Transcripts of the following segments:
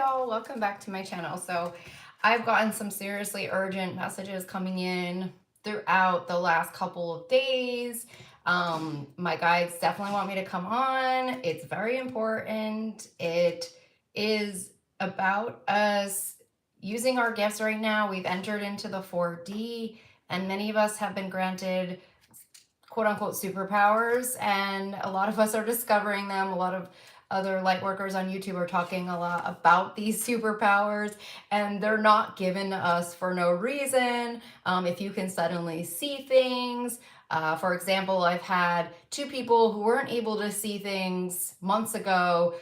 y'all, welcome back to my channel. So I've gotten some seriously urgent messages coming in throughout the last couple of days. My guides definitely want me to come on. It's very important. It is about us using our gifts right now. We've entered into the 4D, and many of us have been granted quote unquote superpowers, and a lot of us are discovering them. A lot of other light workers on YouTube are talking a lot about these superpowers, and they're not given to us for no reason. If you can suddenly see things, for example, I've had two people who weren't able to see things months ago,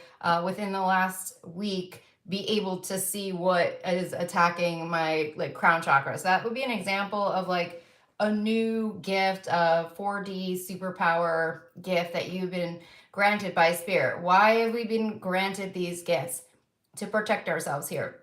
within the last week, be able to see what is attacking my crown chakra. So that would be an example of a new gift, a 4D superpower gift that you've been granted by spirit. Why have we been granted these gifts? To protect ourselves here.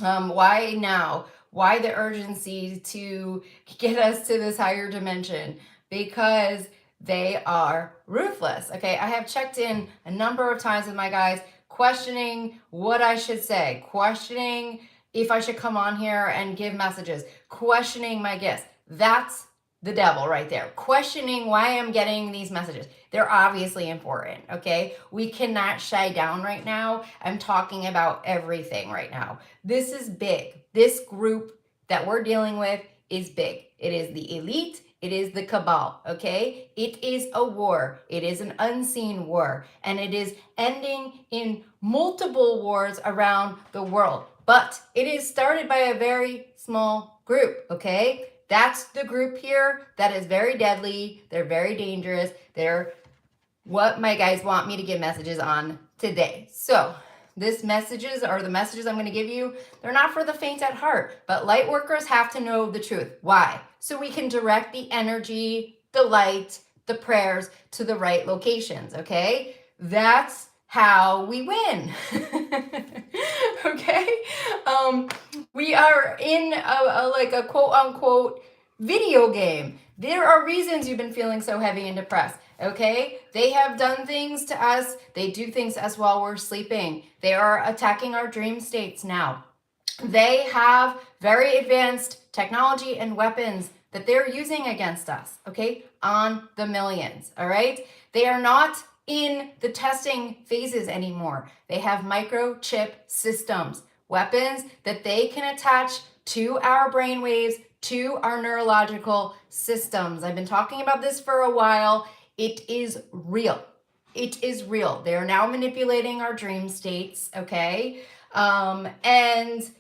Why now? Why the urgency to get us to this higher dimension? Because they are ruthless. Okay, I have checked in a number of times with my guys, questioning what I should say, questioning if I should come on here and give messages, questioning my gifts. That's the devil right there. Questioning why I'm getting these messages. They're obviously important, okay? We cannot shy down right now. I'm talking about everything right now. This is big. This group that we're dealing with is big. It is the elite. It is the cabal, okay? It is a war. It is an unseen war, and it is ending in multiple wars around the world. But it is started by a very small group, okay? That's the group here that is very deadly. They're very dangerous. They're what my guys want me to give messages on today. So these messages are the messages I'm going to give you. They're not for the faint at heart, but light workers have to know the truth. Why? So we can direct the energy, the light, the prayers to the right locations, okay? That's how we win. Okay? We are in a quote unquote video game. There are reasons you've been feeling so heavy and depressed. Okay, they have done things to us. They do things to us while we're sleeping. They are attacking our dream states now. They have very advanced technology and weapons that they're using against us, okay, on the millions, all right? They are not in the testing phases anymore. They have microchip systems, weapons that they can attach to our brainwaves, to our neurological systems. I've been talking about this for a while. It is real. It is real. They are now manipulating our dream states, okay? And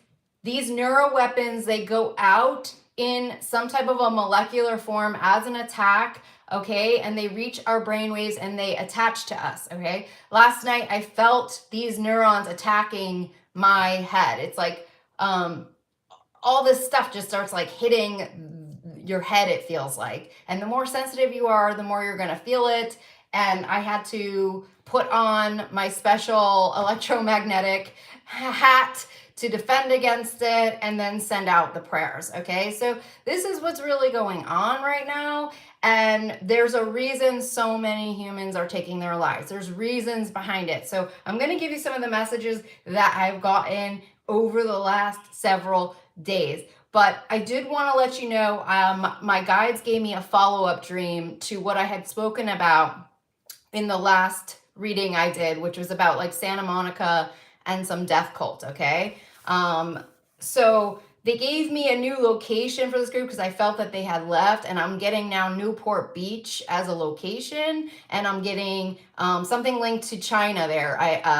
these neuro weapons, they go out in some type of a molecular form as an attack, okay? And they reach our brainwaves and they attach to us, okay? Last night, I felt these neurons attacking my head. It's like all this stuff just starts hitting your head, it feels like. And the more sensitive you are, the more you're gonna feel it. And I had to put on my special electromagnetic hat to defend against it and then send out the prayers, okay? So this is what's really going on right now. And there's a reason so many humans are taking their lives. There's reasons behind it. So I'm gonna give you some of the messages that I've gotten over the last several days. But I did want to let you know, my guides gave me a follow-up dream to what I had spoken about in the last reading I did, which was about Santa Monica and some death cult, okay? So they gave me a new location for this group because I felt that they had left, and I'm getting now Newport Beach as a location, and I'm getting something linked to China there.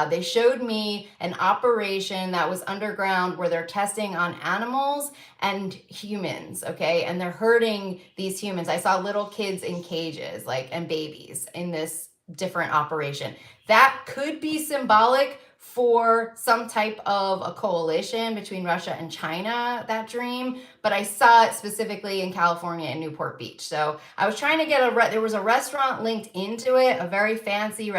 They showed me an operation that was underground where they're testing on animals and humans, okay? And they're hurting these humans. I saw little kids in cages, and babies in this different operation. That could be symbolic for some type of a coalition between Russia and China, that dream, but I saw it specifically in California and Newport Beach. So I was trying to get there was a restaurant linked into it, a very fancy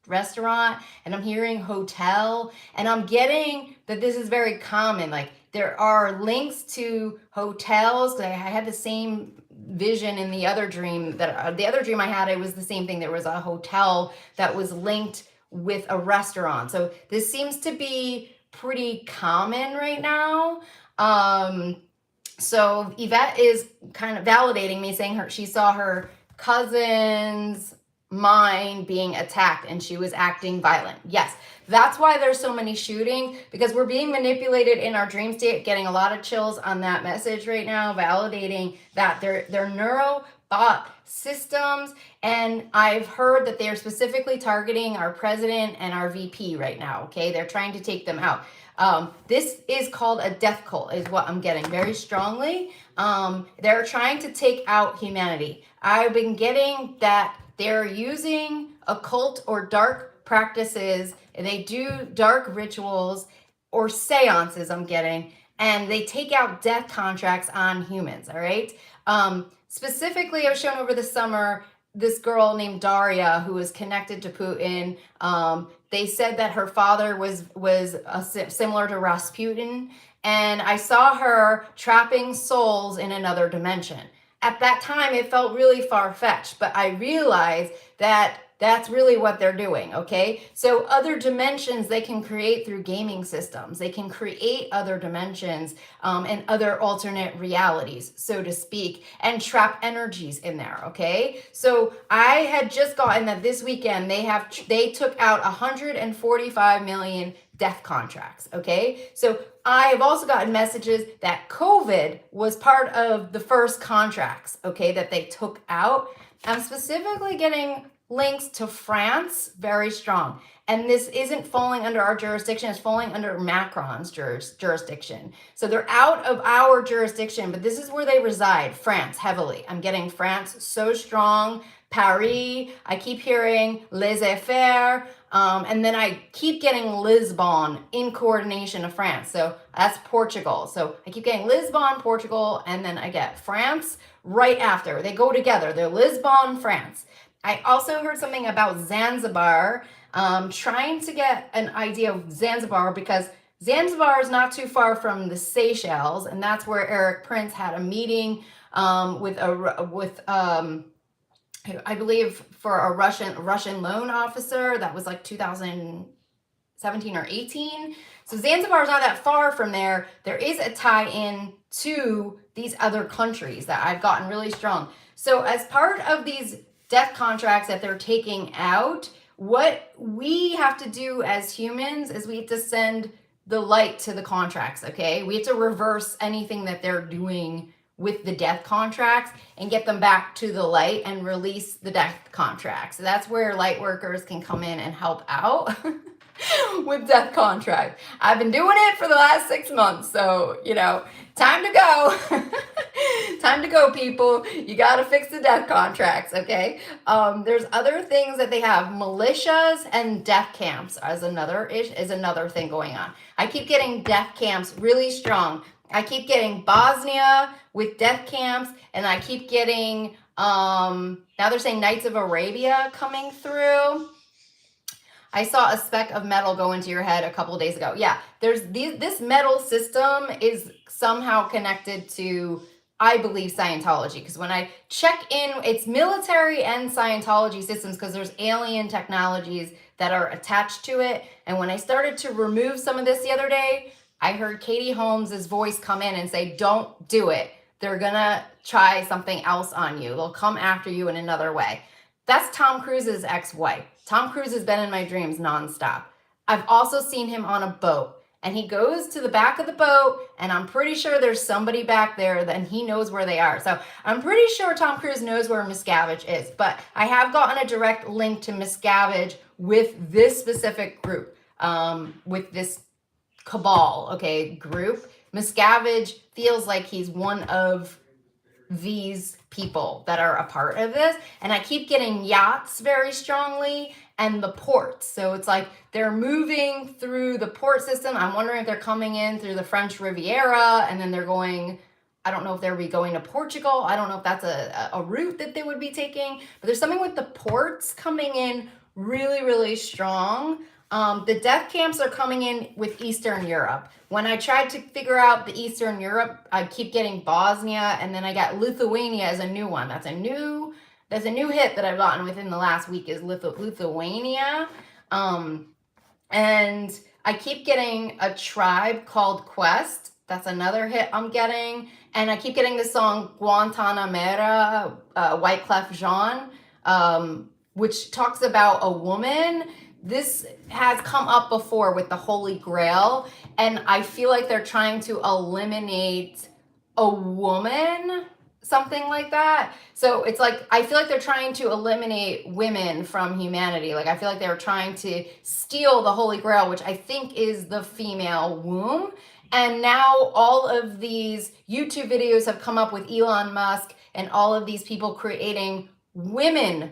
restaurant, and I'm hearing hotel, and I'm getting that this is very common. There are links to hotels. I had the same vision in the other dream the other dream I had, it was the same thing. There was a hotel that was linked with a restaurant. So this seems to be pretty common right now. So Yvette is kind of validating me, saying she saw her cousin's mind being attacked and she was acting violent. Yes, that's why there's so many shootings, because we're being manipulated in our dream state. Getting a lot of chills on that message right now, validating that they're neuro bot systems. And I've heard that they're specifically targeting our president and our VP right now. Okay, they're trying to take them out. This is called a death cult, is what I'm getting very strongly. They're trying to take out humanity. I've been getting that they're using occult or dark practices, and they do dark rituals or seances, I'm getting, and they take out death contracts on humans, all right? Specifically, I was shown over the summer this girl named Daria who was connected to Putin. They said that her father was similar to Rasputin, and I saw her trapping souls in another dimension. At that time, it felt really far-fetched, but I realized that that's really what they're doing, okay? So other dimensions they can create through gaming systems. They can create other dimensions and other alternate realities, so to speak, and trap energies in there, okay? So I had just gotten that this weekend they took out 145 million death contracts, okay? So I have also gotten messages that COVID was part of the first contracts, okay, that they took out. I'm specifically getting links to France, very strong. And this isn't falling under our jurisdiction, it's falling under Macron's jurisdiction. So they're out of our jurisdiction, but this is where they reside, France, heavily. I'm getting France so strong, Paris, I keep hearing laissez-faire, and then I keep getting Lisbon in coordination of France. So that's Portugal. So I keep getting Lisbon, Portugal, and then I get France right after. They go together. They're Lisbon, France. I also heard something about Zanzibar, trying to get an idea of Zanzibar, because Zanzibar is not too far from the Seychelles, and that's where Eric Prince had a meeting with I believe for a Russian loan officer. That was like 2017 or 18. So Zanzibar is not that far from there. There is a tie-in to these other countries that I've gotten really strong. So as part of these death contracts that they're taking out, what we have to do as humans is we have to send the light to the contracts, okay? We have to reverse anything that they're doing with the death contracts and get them back to the light and release the death contracts. So that's where light workers can come in and help out with death contract. I've been doing it for the last 6 months, so, time to go. Time to go, people. You got to fix the death contracts, okay? There's other things that they have. Militias and death camps is another thing going on. I keep getting death camps really strong. I keep getting Bosnia with death camps, and I keep getting, now they're saying Knights of Arabia coming through. I saw a speck of metal go into your head a couple of days ago. Yeah, this metal system is somehow connected to, I believe, Scientology. Because when I check in, it's military and Scientology systems, because there's alien technologies that are attached to it. And when I started to remove some of this the other day, I heard Katie Holmes' voice come in and say, don't do it. They're going to try something else on you. They'll come after you in another way. That's Tom Cruise's ex-wife. Tom Cruise has been in my dreams nonstop. I've also seen him on a boat, and he goes to the back of the boat, and I'm pretty sure there's somebody back there, and he knows where they are. So I'm pretty sure Tom Cruise knows where Miscavige is, but I have gotten a direct link to Miscavige with this specific group, with this cabal, okay, group. Miscavige feels like he's one of these people that are a part of this, and I keep getting yachts very strongly and the ports. So it's like they're moving through the port system. I'm wondering if they're coming in through the French Riviera, and then they're going, I don't know if they'll be going to Portugal. I don't know if that's a route that they would be taking, but there's something with the ports coming in really, really strong. The death camps are coming in with Eastern Europe. When I tried to figure out the Eastern Europe, I keep getting Bosnia, and then I got Lithuania as a new one. That's a new hit that I've gotten within the last week, is Lithuania. And And I keep getting A Tribe Called Quest. That's another hit I'm getting. And I keep getting the song Guantanamera, Wyclef Jean, which talks about a woman. This has come up before with the Holy Grail, and I feel like they're trying to eliminate a woman, something like that. So it's like, I feel like they're trying to eliminate women from humanity. Like, I feel like they were trying to steal the Holy Grail, which I think is the female womb. And now all of these YouTube videos have come up with Elon Musk and all of these people creating women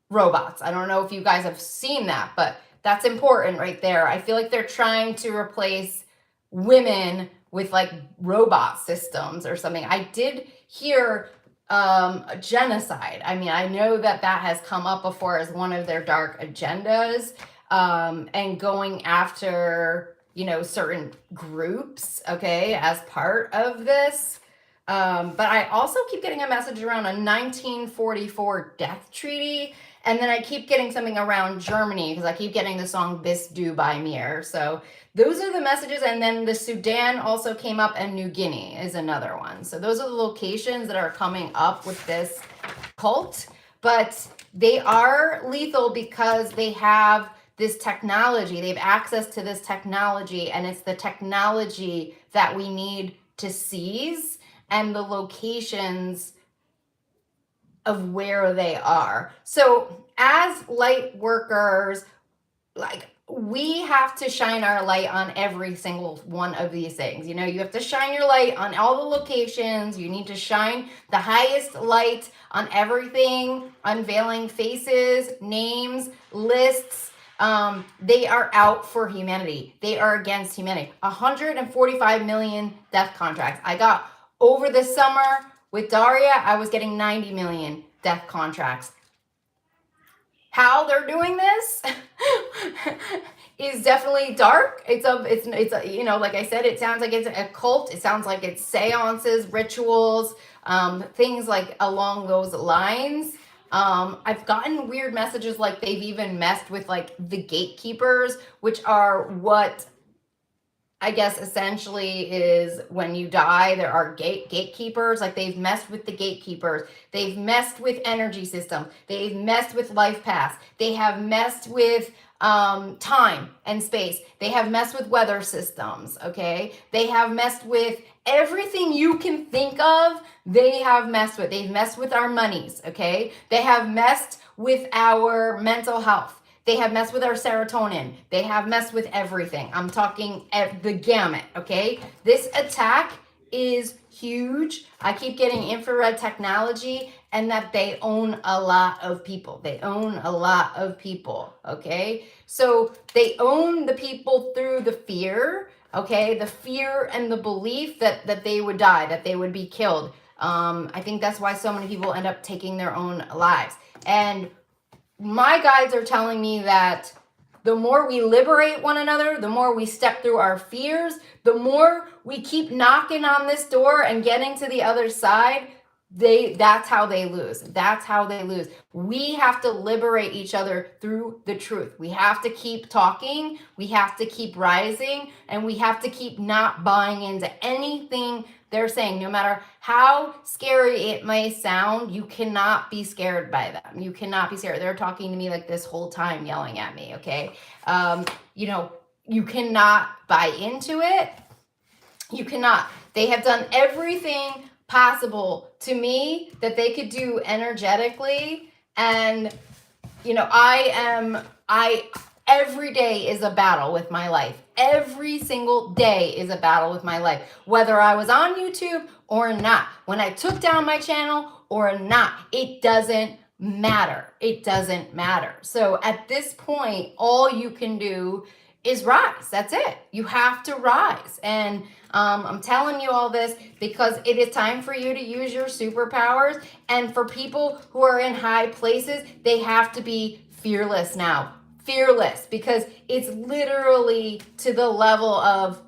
robots. I don't know if you guys have seen that, but that's important right there. I feel like they're trying to replace women with like robot systems or something. I did hear a genocide. I mean, I know that that has come up before as one of their dark agendas, and going after, you know, certain groups, okay, as part of this. But I also keep getting a message around a 1944 death treaty. And then I keep getting something around Germany because I keep getting the song Bist Du bei mir. So those are the messages. And then the Sudan also came up, and New Guinea is another one. So those are the locations that are coming up with this cult. But they are lethal because they have this technology. They have access to this technology, and it's the technology that we need to seize, and the locations of where they are. So as light workers, like, we have to shine our light on every single one of these things. You know, you have to shine your light on all the locations. You need to shine the highest light on everything, unveiling faces, names, lists. They are out for humanity. They are against humanity. 145 million death contracts. I got over the summer with Daria, I was getting 90 million death contracts. How they're doing this is definitely dark. It's a, you know, like I said, it sounds like it's a cult. It sounds like it's seances, rituals, things like along those lines. I've gotten weird messages like they've even messed with like the gatekeepers, which are what I guess essentially is when you die, there are gatekeepers. Like, they've messed with the gatekeepers. They've messed with energy systems. They've messed with life paths. They have messed with time and space. They have messed with weather systems, okay? They have messed with everything you can think of. They have messed with. They've messed with our monies, okay? They have messed with our mental health. They have messed with our serotonin. They have messed with everything. I'm talking the gamut, okay? This attack is huge. I keep getting infrared technology, and that they own a lot of people. They own a lot of people, okay? So they own the people through the fear, okay? The fear and the belief that they would die, that they would be killed. I think that's why so many people end up taking their own lives. And my guides are telling me that the more we liberate one another, the more we step through our fears, the more we keep knocking on this door and getting to the other side, that's how they lose. That's how they lose. We have to liberate each other through the truth. We have to keep talking, we have to keep rising, and we have to keep not buying into anything they're saying. No matter how scary it may sound, you cannot be scared by them. You cannot be scared. They're talking to me like this whole time, yelling at me, okay? You know, you cannot buy into it. You cannot. They have done everything possible to me that they could do energetically. And, you know, every day is a battle with my life. Every single day is a battle with my life, whether I was on YouTube or not, when I took down my channel or not, it doesn't matter. It doesn't matter. So at this point, all you can do is rise. That's it. You have to rise. And I'm telling you all this because it is time for you to use your superpowers. And for people who are in high places, they have to be fearless now. Fearless, because it's literally to the level of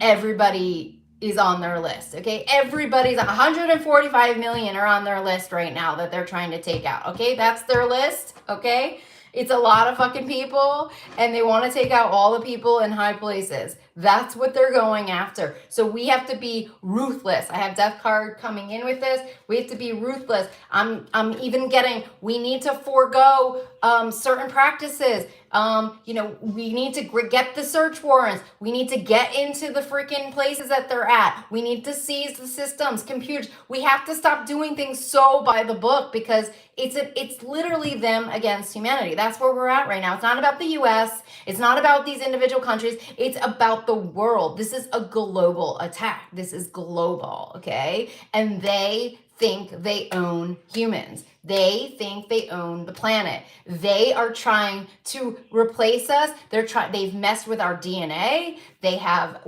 everybody is on their list, okay? Everybody's 145 million are on their list right now that they're trying to take out, okay? That's their list, okay? It's a lot of fucking people, and they want to take out all the people in high places. That's what they're going after. So we have to be ruthless. I have Death Card coming in with this. We have to be ruthless. I'm even getting, we need to forego certain practices. We need to get the search warrants. We need to get into the freaking places that they're at. We need to seize the systems, computers. We have to stop doing things so by the book, because it's literally them against humanity. That's where we're at right now. It's not about the US. It's not about these individual countries. It's about the world. This is a global attack. This is global, okay? And they think they own humans. They think they own the planet. They are trying to replace us. They've messed with our DNA. They have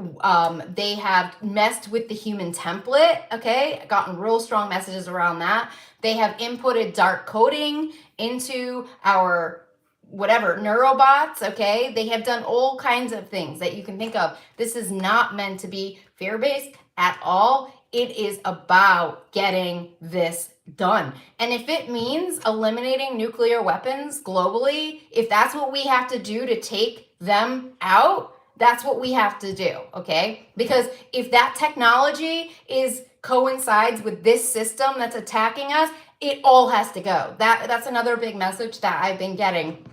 messed with the human template, okay? Gotten real strong messages around that. They have inputted dark coding into our whatever neurobots, okay? They have done all kinds of things that you can think of. This is not meant to be fear-based at all. It is about getting this done. And if it means eliminating nuclear weapons globally, if that's what we have to do to take them out, that's what we have to do, okay? Because if that technology coincides with this system that's attacking us, it all has to go. That's another big message that I've been getting.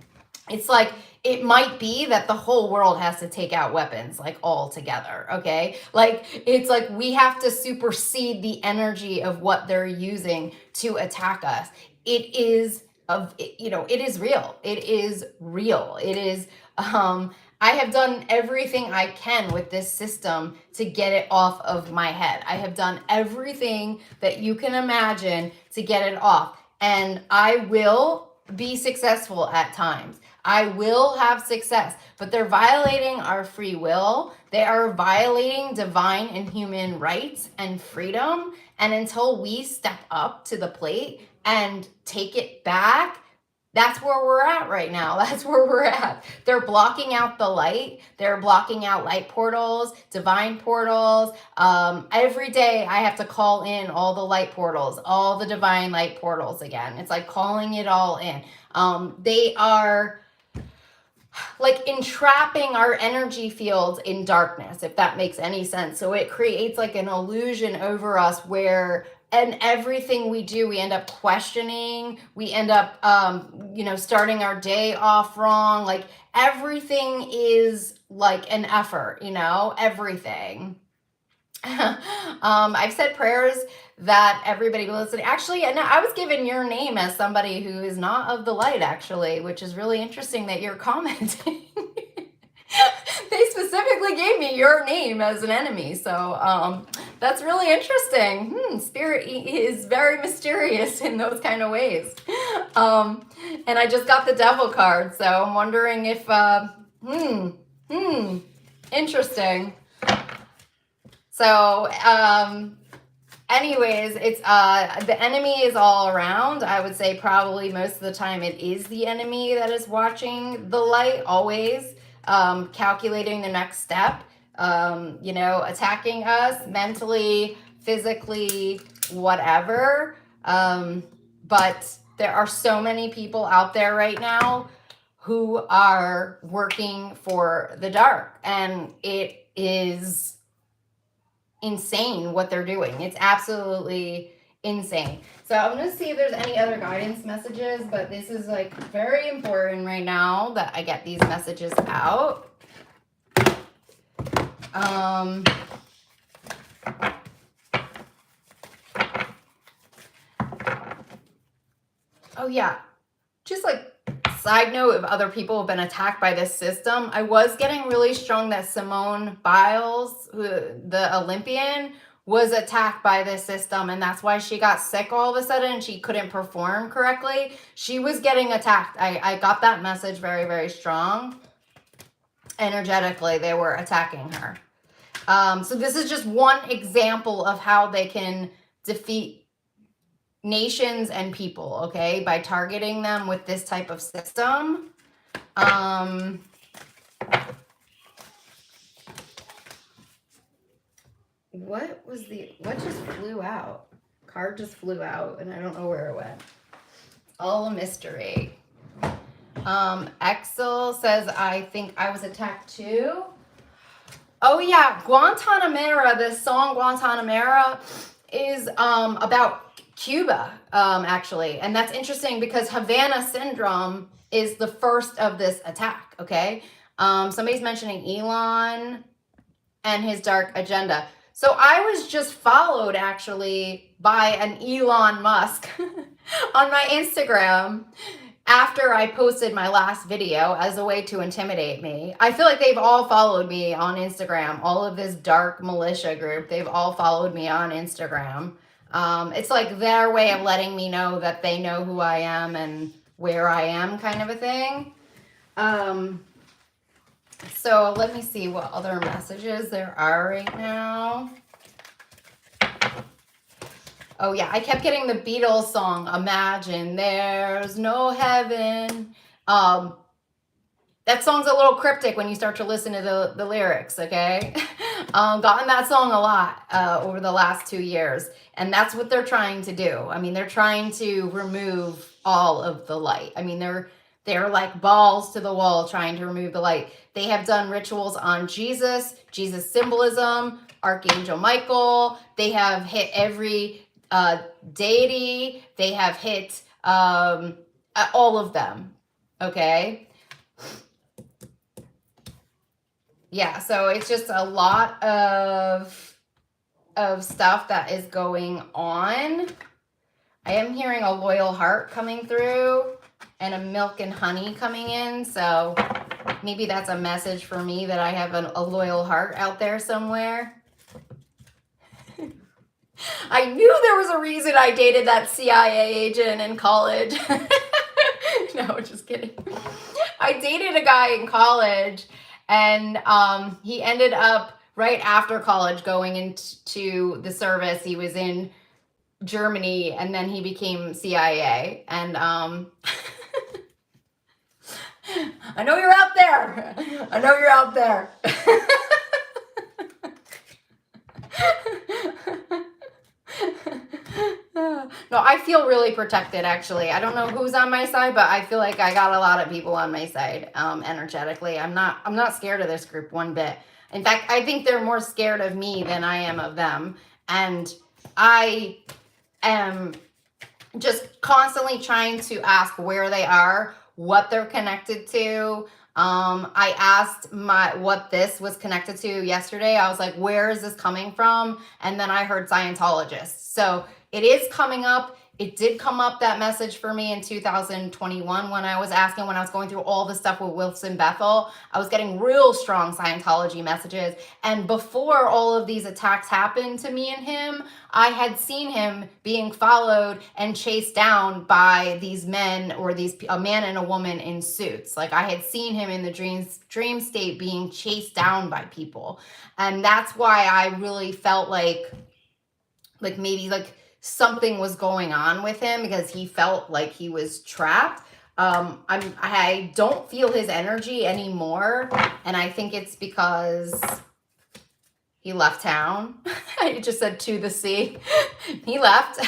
It's like, it might be that the whole world has to take out weapons, like all together, okay? Like, it's like we have to supersede the energy of what they're using to attack us. It is real. It is real. It is, I have done everything I can with this system to get it off of my head. I have done everything that you can imagine to get it off. And I will be successful at times. I will have success, but they're violating our free will. They are violating divine and human rights and freedom. And until we step up to the plate and take it back, that's where we're at right now. That's where we're at. They're blocking out the light. They're blocking out light portals, divine portals. Every day I have to call in all the light portals, all the divine light portals again. It's like calling it all in. They are like entrapping our energy fields in darkness, if that makes any sense. So it creates like an illusion over us where, and everything we do, we end up questioning, we end up, starting our day off wrong. Like everything is like an effort, everything. I've said prayers that everybody listening, actually, and I was given your name as somebody who is not of the light, actually, which is really interesting that you're commenting. They specifically gave me your name as an enemy, so that's really interesting. Spirit is very mysterious in those kind of ways. And I just got the devil card, so I'm wondering if, interesting. So, anyways, it's the enemy is all around. I would say probably most of the time it is the enemy that is watching the light, always calculating the next step, attacking us mentally, physically, whatever. But there are so many people out there right now who are working for the dark, and it is insane what they're doing. It's absolutely insane. So I'm going to see if there's any other guidance messages, but this is like very important right now that I get these messages out. Oh yeah, just like side note, if other people have been attacked by this system, I was getting really strong that Simone Biles, the Olympian, was attacked by this system, and that's why she got sick all of a sudden. She couldn't perform correctly. She was getting attacked. I got that message very, very strong. Energetically, they were attacking her. So this is just one example of how they can defeat nations and people, okay, by targeting them with this type of system. What just flew out? Card just flew out and I don't know where it went. All a mystery. Axel says, I think I was attacked too. Oh yeah, Guantanamera, this song Guantanamera is about Cuba, actually. And that's interesting because Havana Syndrome is the first of this attack, okay? Somebody's mentioning Elon and his dark agenda. So I was just followed actually by an Elon Musk on my Instagram after I posted my last video as a way to intimidate me. I feel like they've all followed me on Instagram. All of this dark militia group, they've all followed me on Instagram. It's like their way of letting me know that they know who I am and where I am, kind of a thing. So let me see what other messages there are right now. Oh yeah, I kept getting the Beatles song, Imagine There's No Heaven. That song's a little cryptic when you start to listen to the lyrics, okay? Gotten that song a lot over the last 2 years. And that's what they're trying to do. I mean, they're trying to remove all of the light. I mean, they're like balls to the wall trying to remove the light. They have done rituals on Jesus symbolism, Archangel Michael. They have hit every deity. They have hit all of them, okay? Yeah, so it's just a lot of stuff that is going on. I am hearing a loyal heart coming through and a milk and honey coming in, so maybe that's a message for me that I have a loyal heart out there somewhere. I knew there was a reason I dated that CIA agent in college. No, just kidding. I dated a guy in college, and he ended up right after college going into the service. He was in Germany, and then he became CIA. And I know you're out there. I know you're out there. No, I feel really protected, actually. I don't know who's on my side, but I feel like I got a lot of people on my side energetically. I'm not scared of this group one bit. In fact, I think they're more scared of me than I am of them. And I am just constantly trying to ask where they are, what they're connected to. I asked what this was connected to yesterday. I was like, where is this coming from? And then I heard Scientologists. So it is coming up. It did come up, that message for me in 2021 when I was asking, when I was going through all the stuff with Wilson Bethel. I was getting real strong Scientology messages. And before all of these attacks happened to me and him, I had seen him being followed and chased down by these men, or a man and a woman in suits. Like, I had seen him in the dream state being chased down by people. And that's why I really felt like maybe something was going on with him, because he felt like he was trapped. I don't feel his energy anymore, and I think it's because he left town. I just said to the sea. He left.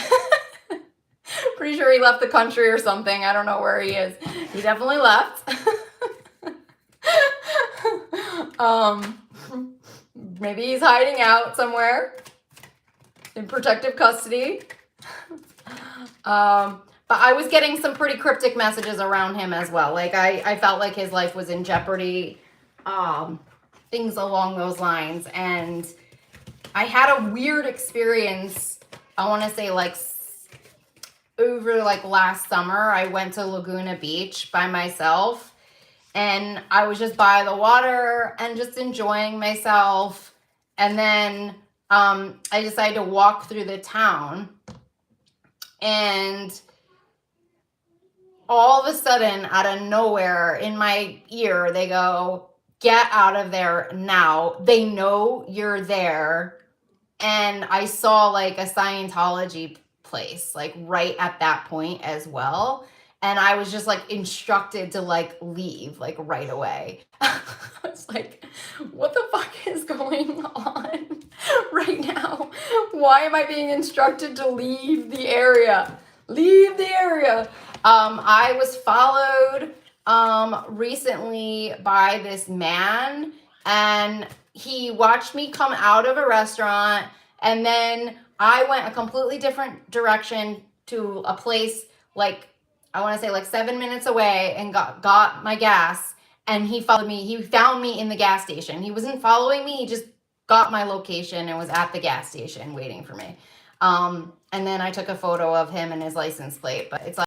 Pretty sure he left the country or something. I don't know where he is. He definitely left. Maybe he's hiding out somewhere in protective custody. But I was getting some pretty cryptic messages around him as well. Like, I felt like his life was in jeopardy, things along those lines. And I had a weird experience, I want to say over last summer. I went to Laguna Beach by myself, and I was just by the water and just enjoying myself. And then I decided to walk through the town, and all of a sudden, out of nowhere, in my ear, they go, "Get out of there now." They know you're there. And I saw a Scientology place right at that point as well. And I was just instructed to leave right away. I was like, what the fuck is going on right now? Why am I being instructed to leave the area? Leave the area. I was followed recently by this man, and he watched me come out of a restaurant, and then I went a completely different direction to a place like, I want to say like 7 minutes away, and got my gas, and he followed me. He found me in the gas station. He wasn't following me. He just got my location and was at the gas station waiting for me. And then I took a photo of him and his license plate, but it's like